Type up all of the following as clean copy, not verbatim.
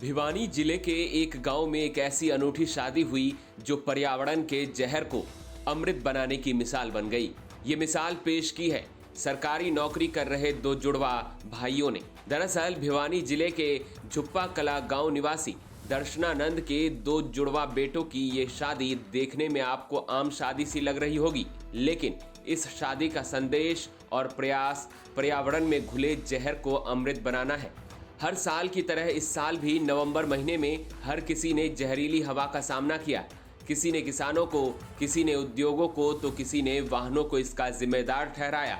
भिवानी जिले के एक गांव में एक ऐसी अनूठी शादी हुई जो पर्यावरण के जहर को अमृत बनाने की मिसाल बन गई। ये मिसाल पेश की है सरकारी नौकरी कर रहे दो जुड़वा भाइयों ने। दरअसल भिवानी जिले के झुप्पा कला गांव निवासी दर्शनानंद के दो जुड़वा बेटों की ये शादी देखने में आपको आम शादी सी लग रही होगी, लेकिन इस शादी का संदेश और प्रयास पर्यावरण में घुले जहर को अमृत बनाना है। हर साल की तरह इस साल भी नवंबर महीने में हर किसी ने जहरीली हवा का सामना किया। किसी ने किसानों को, किसी ने उद्योगों को, तो किसी ने वाहनों को इसका जिम्मेदार ठहराया।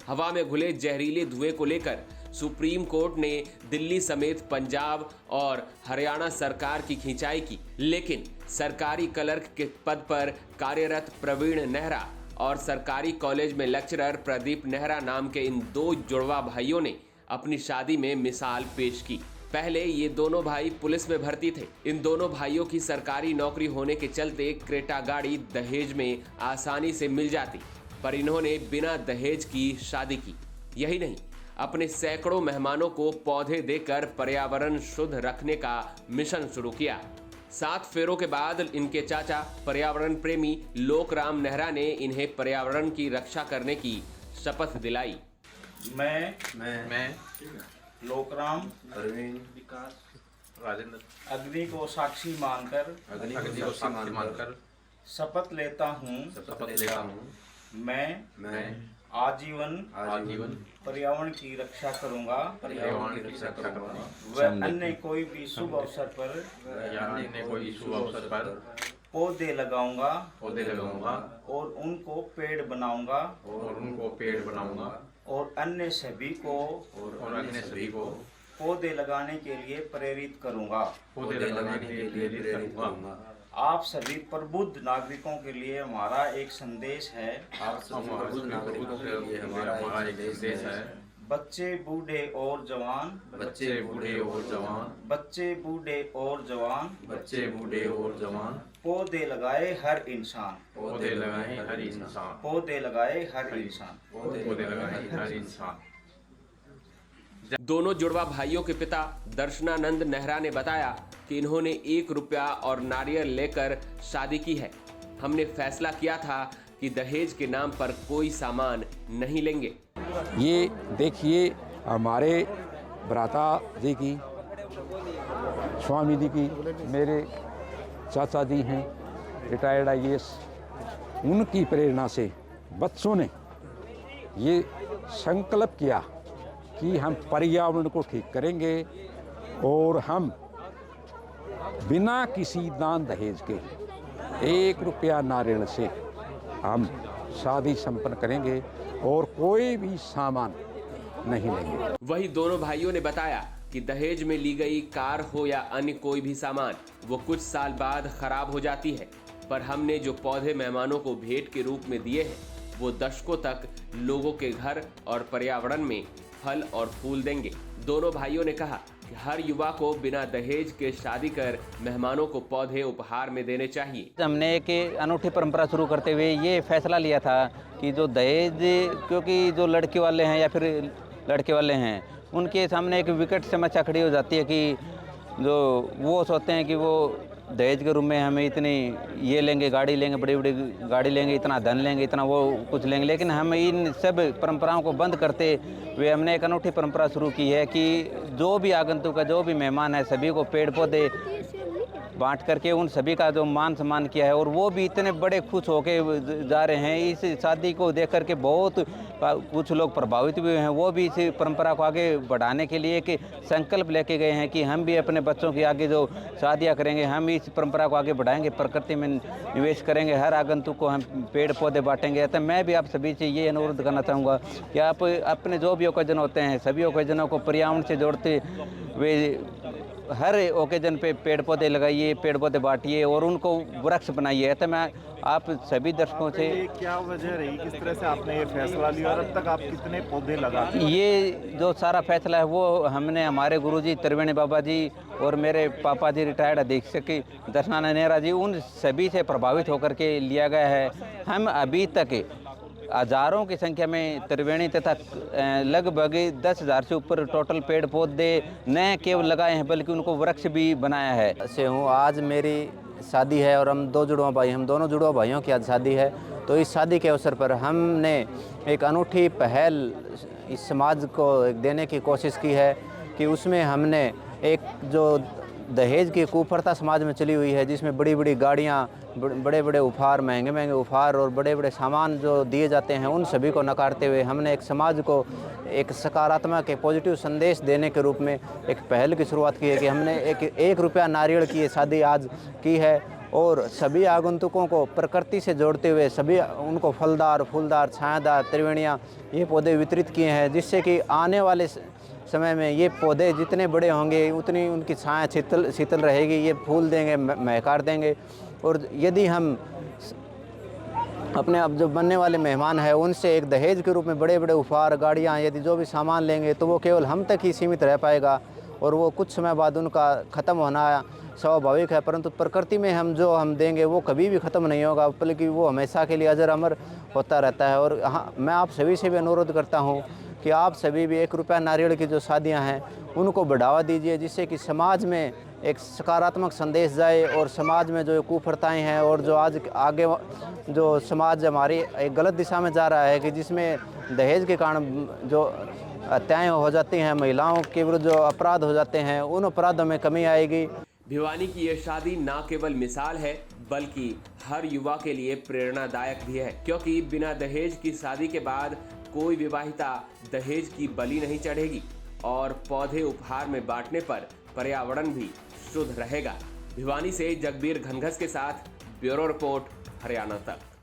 हवा में घुले जहरीले धुएं को लेकर सुप्रीम कोर्ट ने दिल्ली समेत पंजाब और हरियाणा सरकार की खिंचाई की, लेकिन सरकारी क्लर्क के पद पर कार्यरत प्रवीण नेहरा और सरकारी कॉलेज में लेक्चरर प्रदीप नेहरा नाम के इन दो जुड़वा भाइयों ने अपनी शादी में मिसाल पेश की। पहले ये दोनों भाई पुलिस में भर्ती थे। इन दोनों भाइयों की सरकारी नौकरी होने के चलते क्रेटा गाड़ी दहेज में आसानी से मिल जाती, पर इन्होंने बिना दहेज की शादी की। यही नहीं, अपने सैकड़ों मेहमानों को पौधे देकर पर्यावरण शुद्ध रखने का मिशन शुरू किया। 7 फेरों के बाद इनके चाचा पर्यावरण प्रेमी लोकराम नेहरा ने इन्हें पर्यावरण की रक्षा करने की शपथ दिलाई। मैं लोकराम विकास राजेंद्र अग्नि को साक्षी मानकर शपथ लेता हूँ मैं आजीवन पर्यावरण की रक्षा करूंगा व अन्य कोई भी शुभ अवसर पर पौधे लगाऊंगा और उनको पेड़ बनाऊंगा और अन्य सभी को पौधे लगाने के लिए प्रेरित करूंगा। आप सभी प्रबुद्ध नागरिकों के लिए हमारा एक संदेश है। बच्चे बूढ़े और जवान पौधे लगाए हर इंसान दोनों जुड़वा भाइयों के पिता दर्शनानंद नेहरा ने बताया कि इन्होंने 1 रुपया और नारियल लेकर शादी की है। हमने फैसला किया था कि दहेज के नाम पर कोई सामान नहीं लेंगे। ये देखिए हमारे भ्राता जी की, स्वामी जी की, मेरे चाचा जी हैं रिटायर्ड IAS, उनकी प्रेरणा से बच्चों ने ये संकल्प किया कि हम पर्यावरण को ठीक करेंगे और हम बिना किसी दान दहेज के 1 रुपया नारियल से हम शादी संपन्न करेंगे और कोई भी सामान नहीं लेंगे। वही दोनों भाइयों ने बताया कि दहेज में ली गई कार हो या अन्य कोई भी सामान, वो कुछ साल बाद खराब हो जाती है, पर हमने जो पौधे मेहमानों को भेंट के रूप में दिए हैं वो दशकों तक लोगों के घर और पर्यावरण में फल और फूल देंगे। दोनों भाइयों ने कहा कि हर युवा को बिना दहेज के शादी कर मेहमानों को पौधे उपहार में देने चाहिए। हमने एक अनूठी परंपरा शुरू करते हुए ये फैसला लिया था कि जो दहेज, क्योंकि जो लड़के वाले हैं या फिर लड़के वाले हैं उनके सामने एक विकट समस्या खड़ी हो जाती है कि जो वो सोचते हैं कि वो दहेज के रूप में हमें इतनी ये लेंगे, गाड़ी लेंगे, बड़ी बड़ी गाड़ी लेंगे, इतना धन लेंगे, इतना वो कुछ लेंगे, लेकिन हम इन सब परंपराओं को बंद करते हुए हमने एक अनूठी परंपरा शुरू की है कि जो भी आगंतुक है, जो भी मेहमान है, सभी को पेड़ पौधे बांट करके उन सभी का जो मान सम्मान किया है और वो भी इतने बड़े खुश होके जा रहे हैं। इस शादी को देख करके बहुत कुछ लोग प्रभावित भी हुए हैं। वो भी इस परंपरा को आगे बढ़ाने के लिए एक संकल्प लेके गए हैं कि हम भी अपने बच्चों की आगे जो शादियां करेंगे, हम इस परंपरा को आगे बढ़ाएंगे, प्रकृति में निवेश करेंगे, हर आगंतुक को हम पेड़ पौधे बांटेंगे। तो मैं भी आप सभी से ये अनुरोध करना चाहूँगा कि आप अपने जो भी ओकेजन होते हैं, सभी ओकेजनों को पर्यावरण से जोड़ते हुए हर ओकेजन पे पेड़ पौधे लगाइए, पेड़ पौधे बांटिए और उनको वृक्ष बनाइए। तो मैं आप सभी दर्शकों से क्या वजह रही, किस तरह से आपने ये फैसला लिया और अब तक आप कितने पौधे लगाते हैं? ये जो सारा फैसला है वो हमने हमारे गुरुजी त्रिवेणी बाबा जी और मेरे पापा जी रिटायर्ड अधीक्षक दर्शनानंद नेहरा जी, उन सभी से प्रभावित होकर के लिया गया है। हम अभी तक हजारों की संख्या में त्रिवेणी तथा लगभग 10,000 से ऊपर टोटल पेड़ पौधे न केवल लगाए हैं बल्कि उनको वृक्ष भी बनाया है। से हूँ, आज मेरी शादी है और हम दो जुड़वा भाई, हम दोनों जुड़वा भाइयों की आज शादी है। तो इस शादी के अवसर पर हमने एक अनूठी पहल इस समाज को देने की कोशिश की है कि उसमें हमने एक जो दहेज की कुप्रथा समाज में चली हुई है, जिसमें बड़ी बड़ी गाड़ियाँ, बड़े बड़े उपहार, महंगे महंगे उपहार और बड़े बड़े सामान जो दिए जाते हैं, उन सभी को नकारते हुए हमने एक समाज को एक सकारात्मक एक पॉजिटिव संदेश देने के रूप में एक पहल की शुरुआत की है कि हमने एक रुपया नारियल की ये शादी आज की है और सभी आगंतुकों को प्रकृति से जोड़ते हुए सभी उनको फलदार, फूलदार, छायादार त्रिवेणियाँ ये पौधे वितरित किए हैं, जिससे कि आने वाले समय में ये पौधे जितने बड़े होंगे उतनी उनकी छाया शीतल रहेगी, ये फूल देंगे, महकार देंगे। और यदि हम अपने अब जो बनने वाले मेहमान हैं उनसे एक दहेज के रूप में बड़े बड़े उपहार, गाड़ियाँ, यदि जो भी सामान लेंगे तो वो केवल हम तक ही सीमित रह पाएगा और वो कुछ समय बाद उनका ख़त्म होना स्वाभाविक है। परंतु प्रकृति में हम देंगे वो कभी भी ख़त्म नहीं होगा, बल्कि वो हमेशा के लिए अजर अमर होता रहता है। और हाँ, मैं आप सभी से भी अनुरोध करता हूँ कि आप सभी भी 1 रुपया नारियल की जो शादियाँ हैं उनको बढ़ावा दीजिए, जिससे कि समाज में एक सकारात्मक संदेश जाए और समाज में जो कुप्रथाएं हैं और जो आज आगे जो समाज हमारी एक गलत दिशा में जा रहा है कि जिसमें दहेज के कारण जो हत्याएं हो जाती हैं, महिलाओं के विरुद्ध जो अपराध हो जाते हैं, उन अपराधों में कमी आएगी। भिवानी की ये शादी न केवल मिसाल है बल्कि हर युवा के लिए प्रेरणादायक भी है, क्योंकि बिना दहेज की शादी के बाद कोई विवाहिता दहेज की बलि नहीं चढ़ेगी और पौधे उपहार में बांटने पर पर्यावरण भी शुद्ध रहेगा। भिवानी से जगबीर घनघस के साथ ब्यूरो रिपोर्ट, हरियाणा तक।